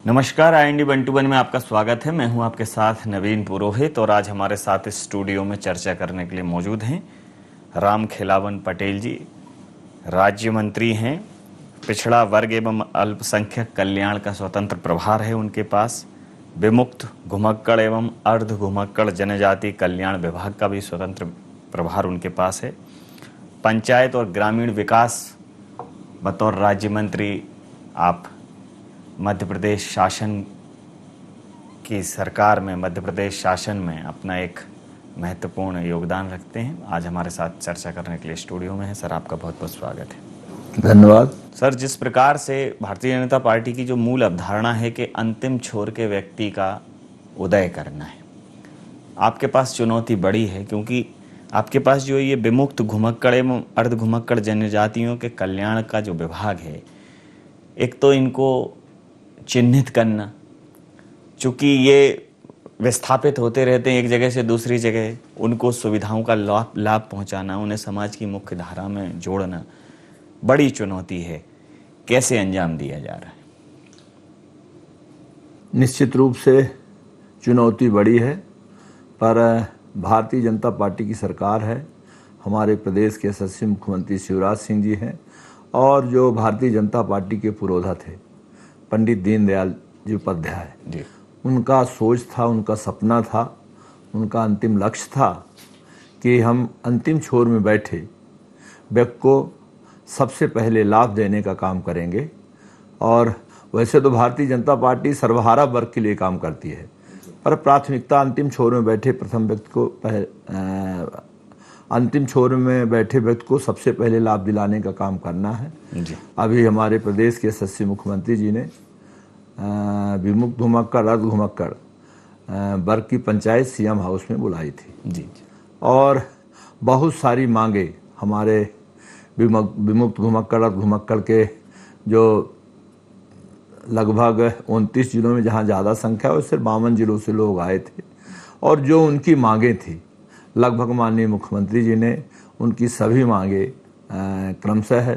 नमस्कार, IND Bantu one में आपका स्वागत है। मैं हूं आपके साथ नवीन पुरोहित और आज हमारे साथ इस स्टूडियो में चर्चा करने के लिए मौजूद हैं राम खेलावन पटेल जी। राज्य मंत्री हैं, पिछड़ा वर्ग एवं अल्पसंख्यक कल्याण का स्वतंत्र प्रभार है उनके पास। विमुक्त घुमक्कड़ एवं अर्ध घुमक्कड़ जनजाति कल्याण विभाग का भी स्वतंत्र प्रभार उनके पास है। पंचायत और ग्रामीण विकास बतौर राज्य मंत्री आप मध्य प्रदेश शासन की सरकार में, मध्य प्रदेश शासन में अपना एक महत्वपूर्ण योगदान रखते हैं। आज हमारे साथ चर्चा करने के लिए स्टूडियो में है। सर, आपका बहुत बहुत स्वागत है। धन्यवाद। सर, जिस प्रकार से भारतीय जनता पार्टी की जो मूल अवधारणा है कि अंतिम छोर के व्यक्ति का उदय करना है, आपके पास चुनौती बड़ी है क्योंकि आपके पास जो ये विमुक्त घुमक्कड़ एवं अर्ध घुमक्कड़ जनजातियों के कल्याण का जो विभाग है, एक तो इनको चिन्हित करना, चूँकि ये विस्थापित होते रहते हैं एक जगह से दूसरी जगह, उनको सुविधाओं का लाभ पहुंचाना, उन्हें समाज की मुख्य धारा में जोड़ना बड़ी चुनौती है। कैसे अंजाम दिया जा रहा है? निश्चित रूप से चुनौती बड़ी है, पर भारतीय जनता पार्टी की सरकार है, हमारे प्रदेश के यशस्वी मुख्यमंत्री शिवराज सिंह जी हैं और जो भारतीय जनता पार्टी के पुरोधा थे पंडित दीनदयाल जी उपाध्याय, उनका सोच था, उनका सपना था, उनका अंतिम लक्ष्य था कि हम अंतिम छोर में बैठे व्यक्ति को सबसे पहले लाभ देने का काम करेंगे। और वैसे तो भारतीय जनता पार्टी सर्वहारा वर्ग के लिए काम करती है, पर प्राथमिकता अंतिम छोर में बैठे प्रथम व्यक्ति को अंतिम छोर में बैठे व्यक्ति को सबसे पहले लाभ दिलाने का काम करना है जी। अभी हमारे प्रदेश के यशस्वी मुख्यमंत्री जी ने विमुक्त घुमक्कड़ अर्ध घुमक्कड़ वर्ग की पंचायत सीएम हाउस में बुलाई थी जी। और बहुत सारी मांगे हमारे विमुक्त घुमक्कड़ अर्ध घुमक्कड़ के जो लगभग 29 जिलों में जहाँ ज़्यादा संख्या है, सिर्फ 52 जिलों से लोग आए थे और जो उनकी मांगे थी लगभग माननीय मुख्यमंत्री जी ने उनकी सभी मांगे क्रमशः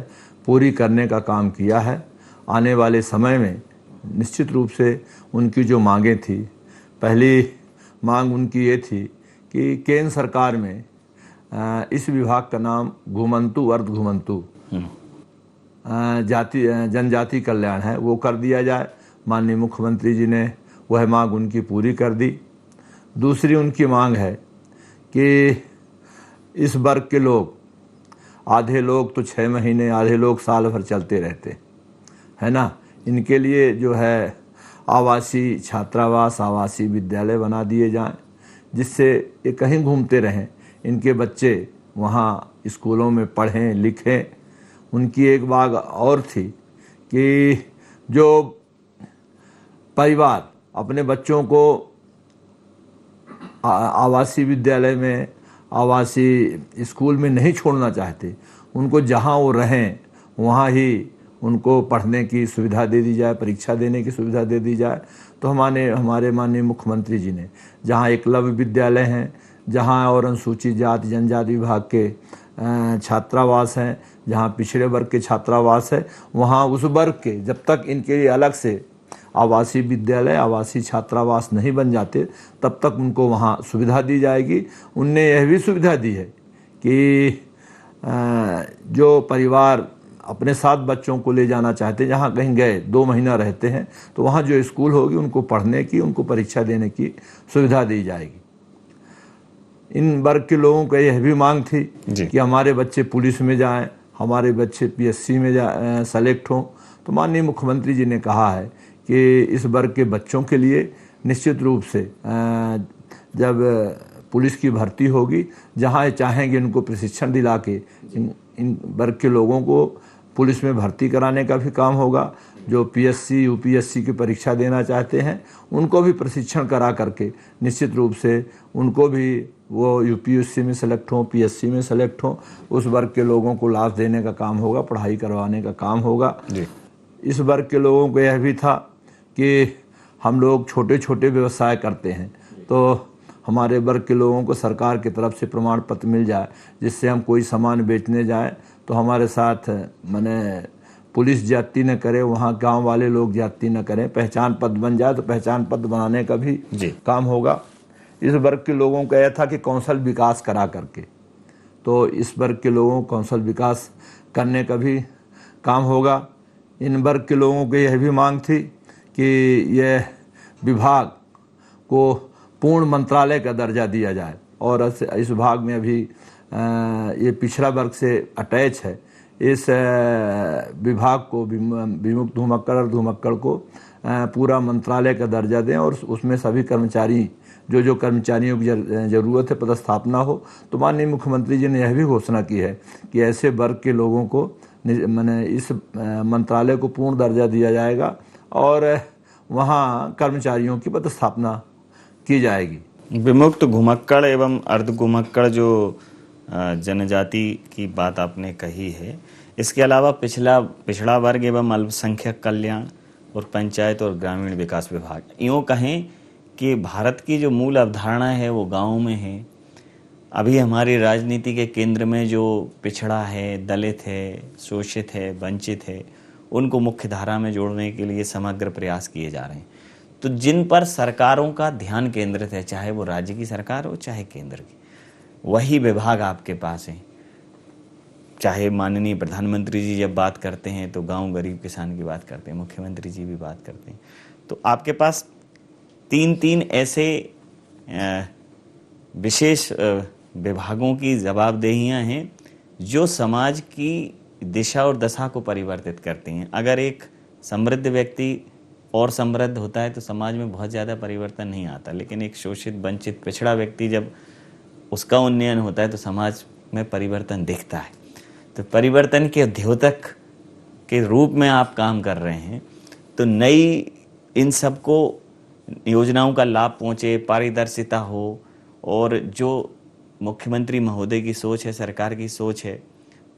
पूरी करने का काम किया है। आने वाले समय में निश्चित रूप से उनकी जो मांगे थी, पहली मांग उनकी ये थी कि केंद्र सरकार में इस विभाग का नाम घुमंतु अर्ध घुमंतु जनजाति कल्याण है, वो कर दिया जाए। माननीय मुख्यमंत्री जी ने वह मांग उनकी पूरी कर दी। दूसरी उनकी मांग है कि इस वर्ग के लोग, आधे लोग तो 6 महीने, आधे लोग साल भर चलते रहते है ना, इनके लिए जो है आवासीय छात्रावास, आवासीय विद्यालय बना दिए जाएं, जिससे ये कहीं घूमते रहें, इनके बच्चे वहाँ स्कूलों में पढ़ें लिखें। उनकी एक बात और थी कि जो परिवार अपने बच्चों को आवासीय विद्यालय में, आवासीय स्कूल में नहीं छोड़ना चाहते, उनको जहाँ वो रहें वहाँ ही उनको पढ़ने की सुविधा दे दी जाए, परीक्षा देने की सुविधा दे दी जाए। तो हमारे माननीय मुख्यमंत्री जी ने जहाँ एकलव्य विद्यालय हैं, जहाँ और अनुसूचित जाति जनजाति विभाग के छात्रावास हैं, जहाँ पिछड़े वर्ग के छात्रावास है, वहाँ उस वर्ग के जब तक इनके लिए अलग से आवासीय विद्यालय, आवासीय छात्रावास नहीं बन जाते तब तक उनको वहाँ सुविधा दी जाएगी। उनने यह भी सुविधा दी है कि जो परिवार अपने साथ बच्चों को ले जाना चाहते हैं, जहाँ कहीं गए 2 महीना रहते हैं, तो वहाँ जो स्कूल होगी उनको पढ़ने की, उनको परीक्षा देने की सुविधा दी जाएगी। इन वर्ग के लोगों का यह भी मांग थी कि हमारे बच्चे पुलिस में जाएं, हमारे बच्चे PSC में सेलेक्ट हों। तो माननीय मुख्यमंत्री जी ने कहा है कि इस वर्ग के बच्चों के लिए निश्चित रूप से जब पुलिस की भर्ती होगी, जहाँ चाहेंगे उनको प्रशिक्षण दिला के इन वर्ग के लोगों को पुलिस में भर्ती कराने का भी काम होगा। जो PSC UPSC की परीक्षा देना चाहते हैं उनको भी प्रशिक्षण करा करके निश्चित रूप से उनको भी वो UPSC में सेलेक्ट हों, PSC में सेलेक्ट हों, उस वर्ग के लोगों को लाभ देने का काम होगा, पढ़ाई करवाने का काम होगा। इस वर्ग के लोगों को यह भी था कि हम लोग छोटे छोटे व्यवसाय करते हैं, तो हमारे वर्ग के लोगों को सरकार की तरफ से प्रमाण पत्र मिल जाए, जिससे हम कोई सामान बेचने जाए तो हमारे साथ माने पुलिस ज्यादती न करे, वहाँ गांव वाले लोग ज्यादती न करें, पहचान पत्र बन जाए तो पहचान पत्र बनाने का भी काम होगा। इस वर्ग के लोगों का यह था कि कौशल विकास करा करके, तो इस वर्ग के लोगों को कौशल विकास करने का भी काम होगा। इन वर्ग के लोगों की यह भी मांग थी कि यह विभाग को पूर्ण मंत्रालय का दर्जा दिया जाए, और इस विभाग में अभी ये पिछड़ा वर्ग से अटैच है। इस विभाग को विमुक्त धुमक्कड़ और धुमक्कड़ को पूरा मंत्रालय का दर्जा दें, और उसमें सभी कर्मचारी जो कर्मचारियों की ज़रूरत है पदस्थापना हो। तो माननीय मुख्यमंत्री जी ने यह भी घोषणा की है कि ऐसे वर्ग के लोगों को मैंने इस मंत्रालय को पूर्ण दर्जा दिया जाएगा और वहाँ कर्मचारियों की पदस्थापना की जाएगी। विमुक्त घुमक्कड़ एवं अर्ध घुमक्कड़ जो जनजाति की बात आपने कही है, इसके अलावा पिछड़ा वर्ग एवं अल्पसंख्यक कल्याण और पंचायत और ग्रामीण विकास विभाग, यूँ कहें कि भारत की जो मूल अवधारणा है वो गाँव में है। अभी हमारी राजनीति के केंद्र में जो पिछड़ा है, दलित है, शोषित है, वंचित है, उनको मुख्य धारा में जोड़ने के लिए समग्र प्रयास किए जा रहे हैं। तो जिन पर सरकारों का ध्यान केंद्रित है, चाहे वो राज्य की सरकार हो चाहे केंद्र की, वही विभाग आपके पास हैं। चाहे माननीय प्रधानमंत्री जी जब बात करते हैं तो गांव गरीब किसान की बात करते हैं, मुख्यमंत्री जी भी बात करते हैं। तो आपके पास तीन ऐसे विशेष विभागों की जवाबदेहियां हैं जो समाज की दिशा और दशा को परिवर्तित करती हैं। अगर एक समृद्ध व्यक्ति और समृद्ध होता है तो समाज में बहुत ज़्यादा परिवर्तन नहीं आता, लेकिन एक शोषित, वंचित, पिछड़ा व्यक्ति जब उसका उन्नयन होता है तो समाज में परिवर्तन दिखता है। तो परिवर्तन के द्योतक के रूप में आप काम कर रहे हैं, तो नई इन सबको योजनाओं का लाभ पहुँचे, पारदर्शिता हो, और जो मुख्यमंत्री महोदय की सोच है, सरकार की सोच है,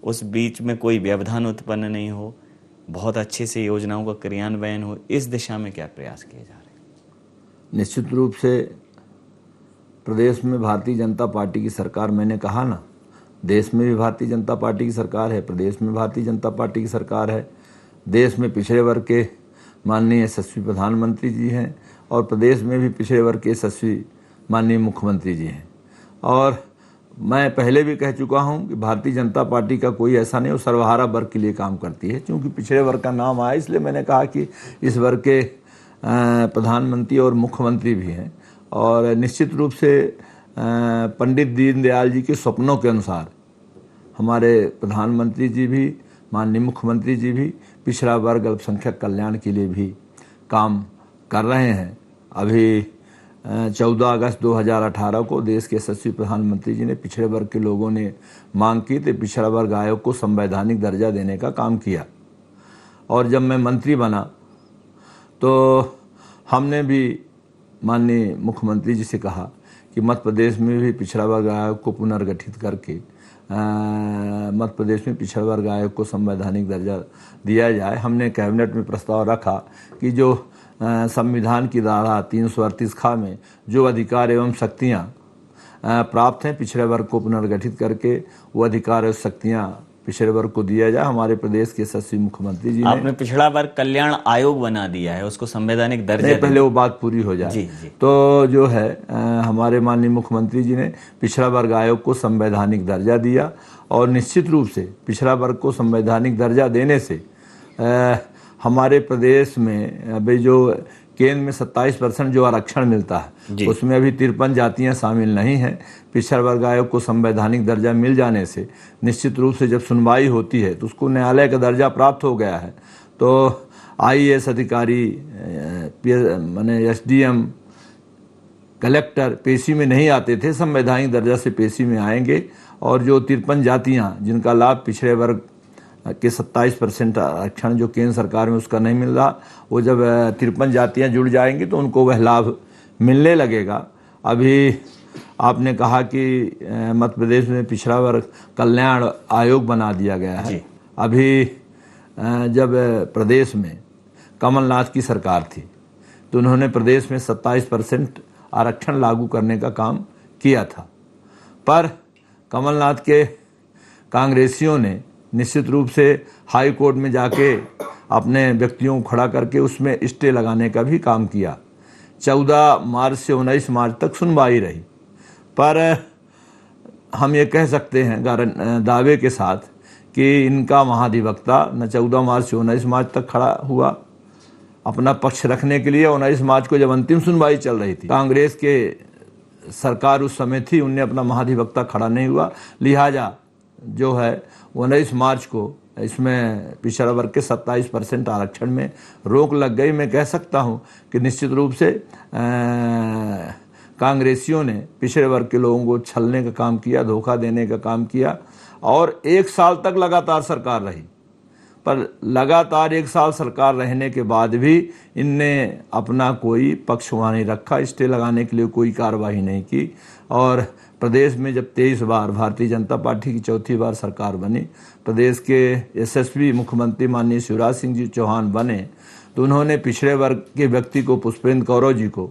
उस बीच में कोई व्यवधान उत्पन्न नहीं हो, बहुत अच्छे से योजनाओं का क्रियान्वयन हो, इस दिशा में क्या प्रयास किए जा रहे हैं? निश्चित रूप से प्रदेश में भारतीय जनता पार्टी की सरकार, मैंने कहा ना, देश में भी भारतीय जनता पार्टी की सरकार है, प्रदेश में भारतीय जनता पार्टी की सरकार है। देश में पिछड़े वर्ग के माननीय यशस्वी प्रधानमंत्री जी हैं और प्रदेश में भी पिछड़े वर्ग के यशस्वी माननीय मुख्यमंत्री जी हैं। और मैं पहले भी कह चुका हूं कि भारतीय जनता पार्टी का कोई ऐसा नहीं, वो सर्वहारा वर्ग के लिए काम करती है। क्योंकि पिछड़े वर्ग का नाम आया इसलिए मैंने कहा कि इस वर्ग के प्रधानमंत्री और मुख्यमंत्री भी हैं। और निश्चित रूप से पंडित दीनदयाल जी के सपनों के अनुसार हमारे प्रधानमंत्री जी भी, माननीय मुख्यमंत्री जी भी पिछड़ा वर्ग अल्पसंख्यक कल्याण के लिए भी काम कर रहे हैं। अभी 14 अगस्त 2018 को देश के यशस्वी प्रधानमंत्री जी ने पिछड़े वर्ग के लोगों ने मांग की तो पिछड़ा वर्ग आयोग को संवैधानिक दर्जा देने का काम किया। और जब मैं मंत्री बना तो हमने भी माननीय मुख्यमंत्री जी से कहा कि मध्य प्रदेश में भी पिछड़ा वर्ग आयोग को पुनर्गठित करके मध्य प्रदेश में पिछड़ा वर्ग आयोग को संवैधानिक दर्जा दिया जाए। हमने कैबिनेट में प्रस्ताव रखा कि जो संविधान की धारा 338 खा में जो अधिकार एवं शक्तियाँ प्राप्त हैं पिछड़े वर्ग को पुनर्गठित करके वो अधिकार और शक्तियाँ पिछड़े वर्ग को दिया जाए। हमारे प्रदेश के यशस्वी मुख्यमंत्री जी ने आपने पिछड़ा वर्ग कल्याण आयोग बना दिया है, उसको संवैधानिक दर्जा पहले वो बात पूरी हो जाए। जी। तो जो है हमारे माननीय मुख्यमंत्री जी ने पिछड़ा वर्ग आयोग को संवैधानिक दर्जा दिया। और निश्चित रूप से पिछड़ा वर्ग को संवैधानिक दर्जा देने से हमारे प्रदेश में अभी जो केंद्र में 27% जो आरक्षण मिलता है उसमें अभी 53 जातियां शामिल नहीं हैं। पिछड़ा वर्ग आयोग को संवैधानिक दर्जा मिल जाने से निश्चित रूप से जब सुनवाई होती है तो उसको न्यायालय का दर्जा प्राप्त हो गया है। तो IAS अधिकारी, माने SDM, कलेक्टर पेशी में नहीं आते थे, संवैधानिक दर्जा से पेशी में आएंगे। और जो 53 जातियाँ जिनका लाभ पिछड़े वर्ग के 27% आरक्षण जो केंद्र सरकार में उसका नहीं मिल रहा, वो जब 53 जातियाँ जुड़ जाएंगी तो उनको वह लाभ मिलने लगेगा। अभी आपने कहा कि मध्य प्रदेश में पिछड़ा वर्ग कल्याण आयोग बना दिया गया है। अभी जब प्रदेश में कमलनाथ की सरकार थी तो उन्होंने प्रदेश में 27% आरक्षण लागू करने का काम किया था, पर कमलनाथ के कांग्रेसियों ने निश्चित रूप से हाई कोर्ट में जाके अपने व्यक्तियों को खड़ा करके उसमें स्टे लगाने का भी काम किया। 14 मार्च से 19 मार्च तक सुनवाई रही, पर हम ये कह सकते हैं दावे के साथ कि इनका महाधिवक्ता न 14 मार्च से 19 मार्च तक खड़ा हुआ अपना पक्ष रखने के लिए। 19 मार्च को जब अंतिम सुनवाई चल रही थी, कांग्रेस के सरकार उस समय थी, उनने अपना महाधिवक्ता खड़ा नहीं हुआ। लिहाजा जो है 19 मार्च को इसमें पिछड़ा वर्ग के 27% आरक्षण में रोक लग गई। मैं कह सकता हूं कि निश्चित रूप से कांग्रेसियों ने पिछड़े वर्ग के लोगों को छलने का काम किया, धोखा देने का काम किया और 1 साल तक लगातार सरकार रही। पर लगातार 1 साल सरकार रहने के बाद भी इनने अपना कोई पक्ष वहाँ नहीं रखा, स्टे लगाने के लिए कोई कार्रवाई नहीं की। और प्रदेश में जब 23 बार भारतीय जनता पार्टी की चौथी बार सरकार बनी, प्रदेश के यशस्वी मुख्यमंत्री माननीय शिवराज सिंह जी चौहान बने, तो उन्होंने पिछड़े वर्ग के व्यक्ति को, पुष्पेंद्र कौरव जी को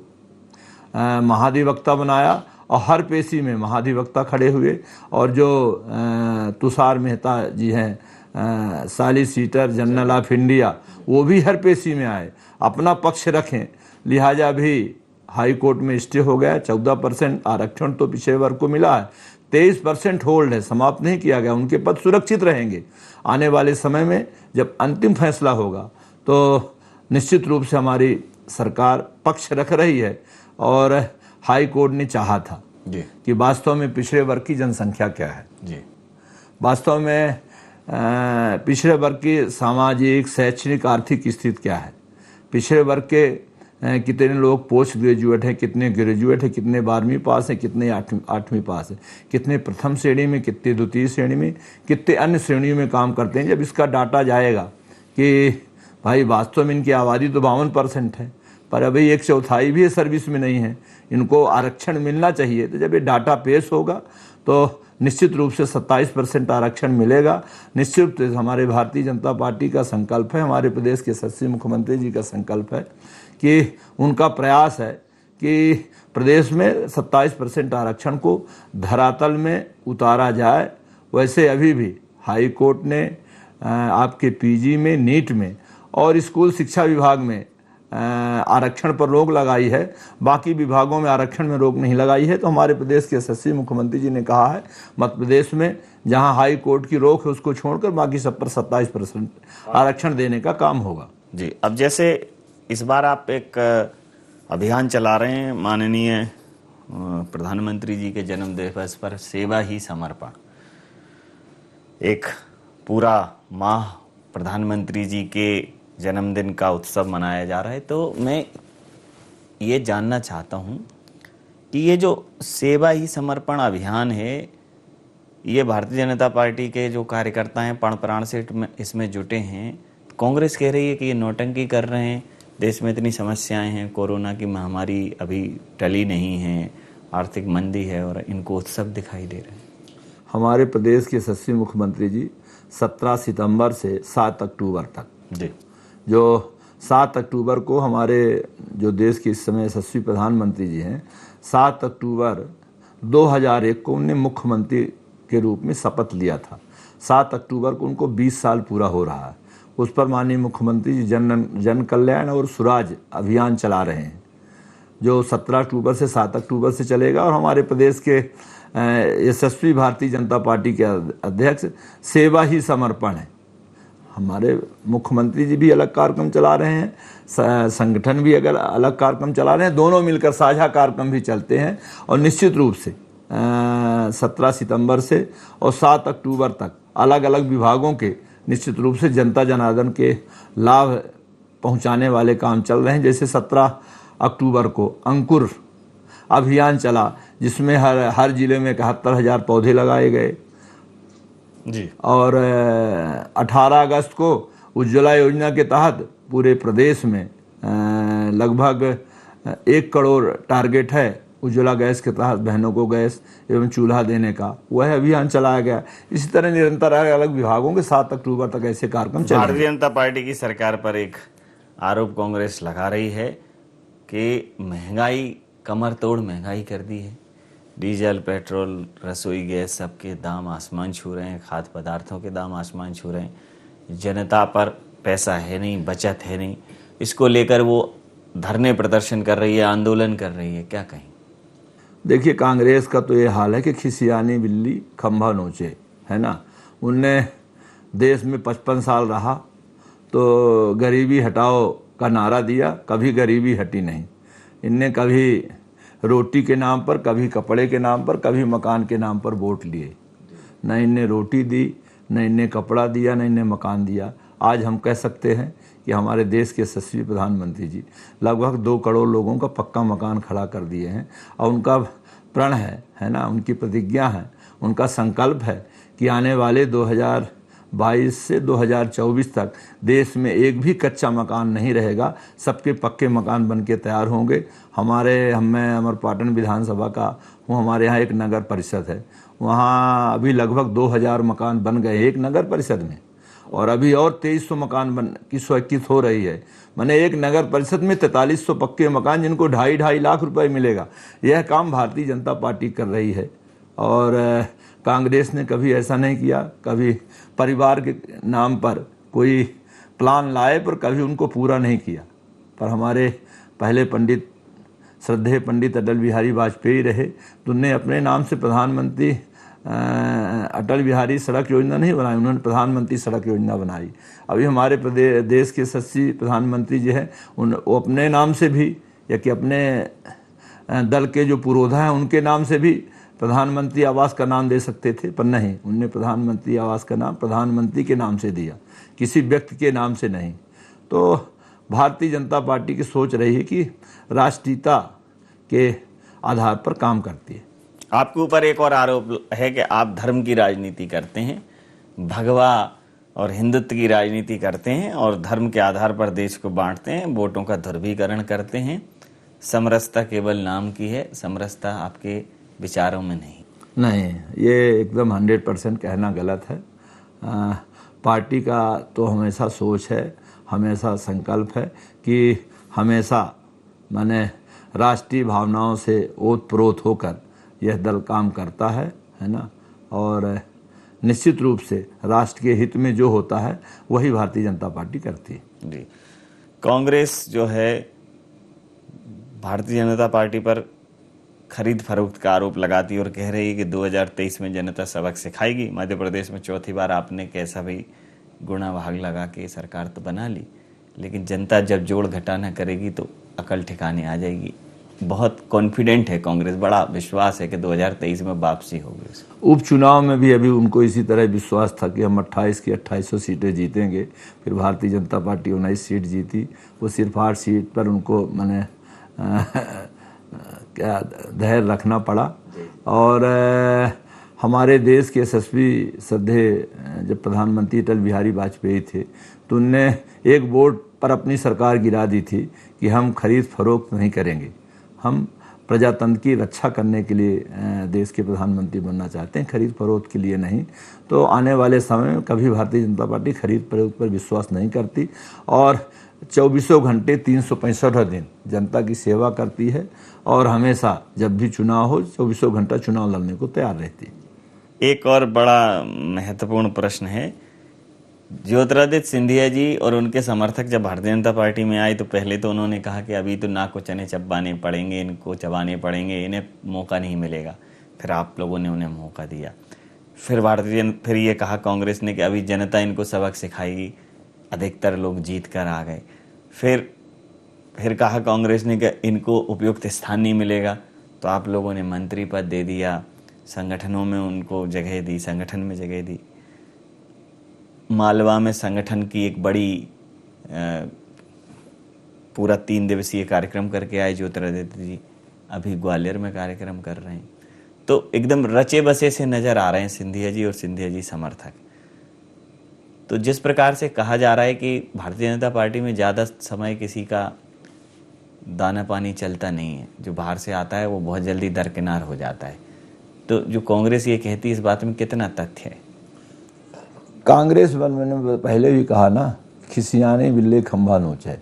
महाधिवक्ता बनाया और हर पेशी में महाधिवक्ता खड़े हुए। और जो तुषार मेहता जी हैं, सॉलिसिटर जनरल ऑफ इंडिया, वो भी हर पेशी में आए, अपना पक्ष रखें। लिहाजा भी हाई कोर्ट में स्टे हो गया। 14% आरक्षण तो पिछड़े वर्ग को मिला है, 23% होल्ड है, समाप्त नहीं किया गया। उनके पद सुरक्षित रहेंगे। आने वाले समय में जब अंतिम फैसला होगा तो निश्चित रूप से हमारी सरकार पक्ष रख रही है। और हाई कोर्ट ने चाहा था जी कि वास्तव में पिछड़े वर्ग की जनसंख्या क्या है, जी वास्तव में पिछड़े वर्ग की सामाजिक, शैक्षणिक, आर्थिक स्थिति क्या है, पिछड़े वर्ग के कितने लोग पोस्ट ग्रेजुएट हैं, कितने ग्रेजुएट हैं, कितने 12वीं पास हैं, कितने 8वीं पास हैं, कितने प्रथम श्रेणी में, कितने द्वितीय श्रेणी में, कितने अन्य श्रेणियों में काम करते हैं। जब इसका डाटा जाएगा कि भाई वास्तव में इनकी आबादी तो 52% है, पर अभी 1/4 भी सर्विस में नहीं है, इनको आरक्षण मिलना चाहिए। तो जब ये डाटा पेश होगा तो निश्चित रूप से 27% आरक्षण मिलेगा। निश्चित रूप से हमारे भारतीय जनता पार्टी का संकल्प है, हमारे प्रदेश के यशस्वी मुख्यमंत्री जी का संकल्प है कि उनका प्रयास है कि प्रदेश में 27% आरक्षण को धरातल में उतारा जाए। वैसे अभी भी हाई कोर्ट ने आपके पीजी में, नीट में और स्कूल शिक्षा विभाग में आरक्षण पर रोक लगाई है, बाकी विभागों में आरक्षण में रोक नहीं लगाई है। तो हमारे प्रदेश के यशस्वी मुख्यमंत्री जी ने कहा है मध्य प्रदेश में जहां हाई कोर्ट की रोक है उसको छोड़कर बाकी सब पर 27% आरक्षण देने का काम होगा। जी, अब जैसे इस बार आप एक अभियान चला रहे हैं माननीय प्रधानमंत्री जी के जन्म दिवस पर, सेवा ही समर्पण, एक पूरा माह प्रधानमंत्री जी के जन्मदिन का उत्सव मनाया जा रहा है। तो मैं ये जानना चाहता हूँ कि ये जो सेवा ही समर्पण अभियान है, ये भारतीय जनता पार्टी के जो कार्यकर्ता हैं प्राण प्राण से इसमें जुटे हैं। कांग्रेस कह रही है कि ये नौटंकी कर रहे हैं, देश में इतनी समस्याएं हैं, कोरोना की महामारी अभी टली नहीं है, आर्थिक मंदी है और इनको उत्सव दिखाई दे रहे हैं। हमारे प्रदेश के यशस्वी मुख्यमंत्री जी 17 सितंबर से 7 अक्टूबर तक, जी, जो 7 अक्टूबर को हमारे जो देश के इस समय यशस्वी प्रधानमंत्री जी हैं, 7 अक्टूबर 2001 को उन्होंने मुख्यमंत्री के रूप में शपथ लिया था। 7 अक्टूबर को उनको 20 साल पूरा हो रहा है। उस पर माननीय मुख्यमंत्री जी जन कल्याण और सुराज अभियान चला रहे हैं, जो 17 अक्टूबर से 7 अक्टूबर से चलेगा। और हमारे प्रदेश के यशस्वी भारतीय जनता पार्टी के अध्यक्ष सेवा ही समर्पण है। हमारे मुख्यमंत्री जी भी अलग कार्यक्रम चला रहे हैं, संगठन भी अगर अलग कार्यक्रम चला रहे हैं, दोनों मिलकर साझा कार्यक्रम भी चलते हैं। और निश्चित रूप से 17 सितंबर से और 7 अक्टूबर तक अलग अलग विभागों के निश्चित रूप से जनता जनार्दन के लाभ पहुंचाने वाले काम चल रहे हैं। जैसे 17 अक्टूबर को अंकुर अभियान चला, जिसमें हर जिले में 71,000 पौधे लगाए गए जी। और 18 अगस्त को उज्ज्वला योजना के तहत पूरे प्रदेश में लगभग 1 करोड़ टारगेट है उज्ज्वला गैस के तहत बहनों को गैस एवं चूल्हा देने का, वह अभियान चलाया गया। इसी तरह निरंतर अलग विभागों के 7 अक्टूबर तक ऐसे कार्यक्रम चलेंगे। भारतीय जनता पार्टी की सरकार पर एक आरोप कांग्रेस लगा रही है कि महंगाई, कमर तोड़ महंगाई कर दी है। डीजल, पेट्रोल, रसोई गैस सबके दाम आसमान छू रहे हैं, खाद्य पदार्थों के दाम आसमान छू रहे हैं। जनता पर पैसा है नहीं, बचत है नहीं, इसको लेकर वो धरने प्रदर्शन कर रही है, आंदोलन कर रही है, क्या कहें? देखिए, कांग्रेस का तो ये हाल है कि खिसियानी बिल्ली खंभा नोचे, है ना। उनने देश में 55 साल रहा तो गरीबी हटाओ का नारा दिया, कभी गरीबी हटी नहीं। इनने कभी रोटी के नाम पर, कभी कपड़े के नाम पर, कभी मकान के नाम पर वोट लिए। न इनने रोटी दी, न इनने कपड़ा दिया, न इनने मकान दिया। आज हम कह सकते हैं कि हमारे देश के यशस्वी प्रधानमंत्री जी लगभग 2 करोड़ लोगों का पक्का मकान खड़ा कर दिए हैं। और उनका प्रण है ना, उनकी प्रतिज्ञा है, उनका संकल्प है कि आने वाले 2022 से 2024 तक देश में एक भी कच्चा मकान नहीं रहेगा, सबके पक्के मकान बन के तैयार होंगे। मैं अमरपाटन विधानसभा का हूँ, हमारे यहाँ एक नगर परिषद है, वहाँ अभी लगभग 2000 मकान बन गए एक नगर परिषद में, और अभी और 2300 मकान बन की स्वीकृत हो रही है। मैंने एक नगर परिषद में 4300 पक्के मकान, जिनको 2.5 लाख रुपए मिलेगा। यह काम भारतीय जनता पार्टी कर रही है। और कांग्रेस ने कभी ऐसा नहीं किया, कभी परिवार के नाम पर कोई प्लान लाए पर कभी उनको पूरा नहीं किया। पर हमारे पहले श्रद्धेय पंडित अटल बिहारी वाजपेयी रहे, तो उन्होंने अपने नाम से प्रधानमंत्री अटल बिहारी सड़क योजना नहीं बनाई, उन्होंने प्रधानमंत्री सड़क योजना बनाई। अभी हमारे देश के यशस्वी प्रधानमंत्री जो है वो अपने नाम से भी, या कि अपने दल के जो पुरोधा हैं उनके नाम से भी प्रधानमंत्री आवास का नाम दे सकते थे, पर नहीं, उनने प्रधानमंत्री आवास का नाम प्रधानमंत्री के नाम से दिया, किसी व्यक्ति के नाम से नहीं। तो भारतीय जनता पार्टी की सोच रही है कि राष्ट्रीयता के आधार पर काम करती है। आपके ऊपर एक और आरोप है कि आप धर्म की राजनीति करते हैं, भगवा और हिंदुत्व की राजनीति करते हैं, और धर्म के आधार पर देश को बांटते हैं, वोटों का ध्रुवीकरण करते हैं। समरसता केवल नाम की है, समरसता आपके विचारों में नहीं। ये एकदम 100% कहना गलत है। पार्टी का तो हमेशा सोच है, हमेशा संकल्प है कि हमेशा माने राष्ट्रीय भावनाओं से ओतप्रोत होकर यह दल काम करता है ना। और निश्चित रूप से राष्ट्र के हित में जो होता है वही भारतीय जनता पार्टी करती है। जी, कांग्रेस जो है भारतीय जनता पार्टी पर खरीद फरोख्त का आरोप लगाती है और कह रही है कि 2023 में जनता सबक सिखाएगी। मध्य प्रदेश में चौथी बार आपने कैसा भी गुणा भाग लगा के सरकार तो बना ली, लेकिन जनता जब जोड़ घटाना करेगी तो अकल ठिकाने आ जाएगी। बहुत कॉन्फिडेंट है कांग्रेस, बड़ा विश्वास है कि 2023 में वापसी होगी। उपचुनाव में भी अभी उनको इसी तरह विश्वास था कि हम 28 की 2800 सीटें जीतेंगे। फिर भारतीय जनता पार्टी 19 सीट जीती, वो सिर्फ 8 सीट पर उनको मैंने क्या धैर्य रखना पड़ा। और हमारे देश के यशस्वी श्रद्धेय जब प्रधानमंत्री अटल बिहारी वाजपेयी थे तो उनने एक वोट पर अपनी सरकार गिरा दी थी कि हम खरीद फरोख्त नहीं करेंगे, हम प्रजातंत्र की रक्षा करने के लिए देश के प्रधानमंत्री बनना चाहते हैं, खरीद फरोख्त के लिए नहीं। तो आने वाले समय में कभी भारतीय जनता पार्टी खरीद फरोख्त पर विश्वास नहीं करती और 24 घंटे 365 दिन जनता की सेवा करती है और हमेशा जब भी चुनाव हो 24 घंटा चुनाव लड़ने को तैयार रहती है। एक और बड़ा महत्वपूर्ण प्रश्न है, ज्योतिरादित्य सिंधिया जी और उनके समर्थक जब भारतीय जनता पार्टी में आए तो पहले तो उन्होंने कहा कि अभी तो नाक को चने चबाने पड़ेंगे, इनको चबाने पड़ेंगे, इन्हें मौका नहीं मिलेगा। फिर आप लोगों ने उन्हें मौका दिया। फिर ये कहा कांग्रेस ने कि अभी जनता इनको सबक सिखाएगी, अधिकतर लोग जीत कर आ गए। फिर कहा कांग्रेस ने कि इनको उपयुक्त स्थान नहीं मिलेगा, तो आप लोगों ने मंत्री पद दे दिया, संगठनों में उनको जगह दी, संगठन में जगह दी। मालवा में संगठन की एक बड़ी पूरा 3 दिवसीय कार्यक्रम करके आए ज्योतिरादित्य जी, अभी ग्वालियर में कार्यक्रम कर रहे हैं। तो एकदम रचे बसे से नजर आ रहे हैं सिंधिया जी और सिंधिया जी समर्थक। तो जिस प्रकार से कहा जा रहा है कि भारतीय जनता पार्टी में ज़्यादा समय किसी का दाना पानी चलता नहीं है, जो बाहर से आता है वो बहुत जल्दी दरकिनार हो जाता है, तो जो कांग्रेस ये कहती है इस बात में कितना तथ्य है? कांग्रेस मैंने पहले भी कहा ना, खिसियाने बिल्ले खंभा नोच है।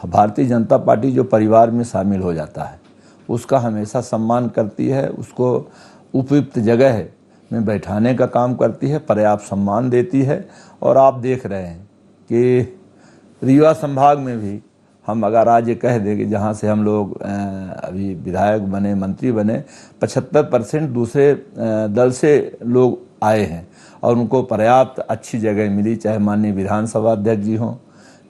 भारतीय जनता पार्टी जो परिवार में शामिल हो जाता है उसका हमेशा सम्मान करती है, उसको उपयुक्त जगह में बैठाने का काम करती है, पर्याप्त सम्मान देती है। और आप देख रहे हैं कि रीवा संभाग में भी हम अगर आज ये कह दें कि जहाँ से हम लोग अभी विधायक बने, मंत्री बने, 75% दूसरे दल से लोग आए हैं और उनको पर्याप्त अच्छी जगह मिली, चाहे माननीय विधानसभा अध्यक्ष जी हों,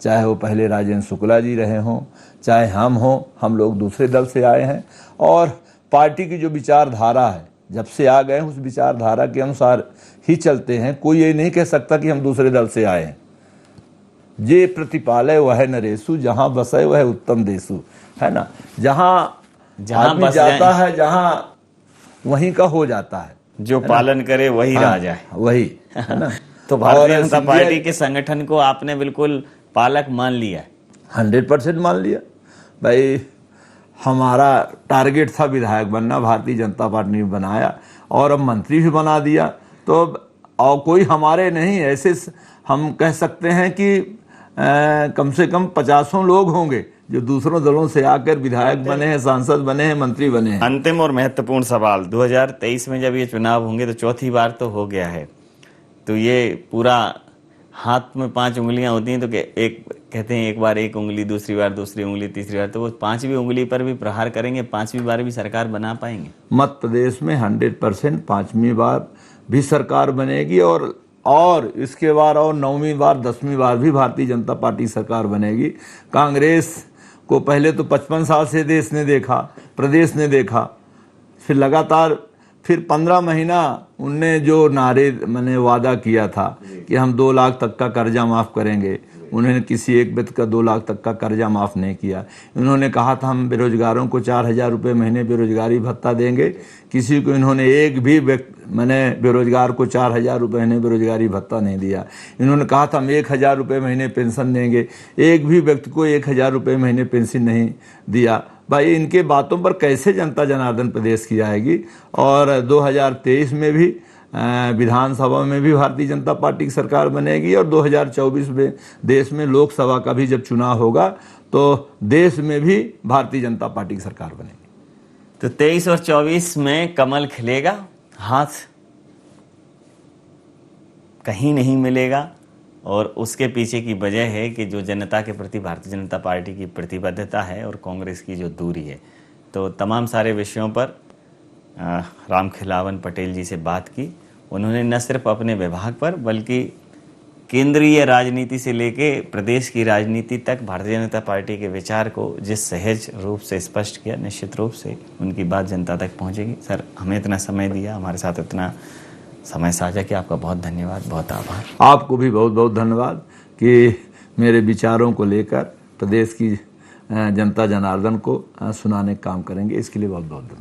चाहे वो पहले राजेंद्र शुक्ला जी रहे हों, चाहे हम हों, हम लोग दूसरे दल से आए हैं। और पार्टी की जो विचारधारा है, जब से आ गए उस विचारधारा के अनुसार ही चलते हैं। कोई ये नहीं कह सकता कि हम दूसरे दल से आए हैं। जे प्रतिपालय वह नरेशु, जहाँ बसे वह उत्तम देशु, है ना। जहाँ आदमी जाता है, जहाँ वहीं का हो जाता है, जो पालन करे वही राजा है, वही, है ना। तो भारतीय जनता पार्टी के संगठन को आपने बिल्कुल पालक मान लिया? 100% मान लिया भाई। हमारा टारगेट था विधायक बनना, भारतीय जनता पार्टी ने बनाया और अब मंत्री भी बना दिया। तो और कोई हमारे नहीं, ऐसे हम कह सकते हैं कि कम से कम 50 लोग होंगे जो दूसरों दलों से आकर विधायक बने हैं, सांसद बने हैं, मंत्री बने हैं। अंतिम और महत्वपूर्ण सवाल, 2023 में जब ये चुनाव होंगे तो चौथी बार तो हो गया है, तो ये पूरा हाथ में 5 उंगलियां होती हैं, तो एक कहते हैं एक बार एक उंगली, दूसरी बार दूसरी उंगली, तीसरी बार, तो वो 5वीं उंगली पर भी प्रहार करेंगे, 5वीं बार भी सरकार बना पाएंगे? मध्य प्रदेश में 100% 5वीं बार भी सरकार बनेगी और इसके बाद और 9वीं बार, 10वीं बार भी भारतीय जनता पार्टी सरकार बनेगी। कांग्रेस को पहले तो 55 साल से देश ने देखा, प्रदेश ने देखा, फिर लगातार फिर 15 महीना उनने जो नारे मैंने वादा किया था कि हम 2 लाख तक का कर्जा माफ़ करेंगे, उन्होंने किसी एक व्यक्ति का 2 लाख तक का कर्जा माफ़ नहीं किया। इन्होंने कहा था हम बेरोजगारों को 4000 रुपये महीने बेरोजगारी भत्ता देंगे, किसी को इन्होंने एक भी मैंने बेरोजगार को 4000 रुपये महीने बेरोजगारी भत्ता नहीं दिया। इन्होंने कहा था हम 1000 रुपये महीने पेंशन देंगे, एक भी व्यक्ति को 1000 रुपये महीने पेंशन नहीं दिया। भाई इनके बातों पर कैसे जनता जनार्दन प्रदेश की जाएगी? और 2023 में भी विधानसभा में भी भारतीय जनता पार्टी की सरकार बनेगी और 2024 में देश में लोकसभा का भी जब चुनाव होगा तो देश में भी भारतीय जनता पार्टी की सरकार बनेगी। तो 23 और 24 में कमल खिलेगा, हाथ कहीं नहीं मिलेगा, और उसके पीछे की वजह है कि जो जनता के प्रति भारतीय जनता पार्टी की प्रतिबद्धता है और कांग्रेस की जो दूरी है। तो तमाम सारे विषयों पर राम खिलावन पटेल जी से बात की। उन्होंने न सिर्फ अपने विभाग पर बल्कि केंद्रीय राजनीति से लेके प्रदेश की राजनीति तक भारतीय जनता पार्टी के विचार को जिस सहज रूप से स्पष्ट किया, निश्चित रूप से उनकी बात जनता तक पहुंचेगी। सर, हमें इतना समय दिया, हमारे साथ इतना समय साझा किया, आपका बहुत धन्यवाद, बहुत आभार। आपको भी बहुत बहुत धन्यवाद कि मेरे विचारों को लेकर प्रदेश की जनता जनार्दन को सुनाने का काम करेंगे, इसके लिए बहुत बहुत धन्यवाद।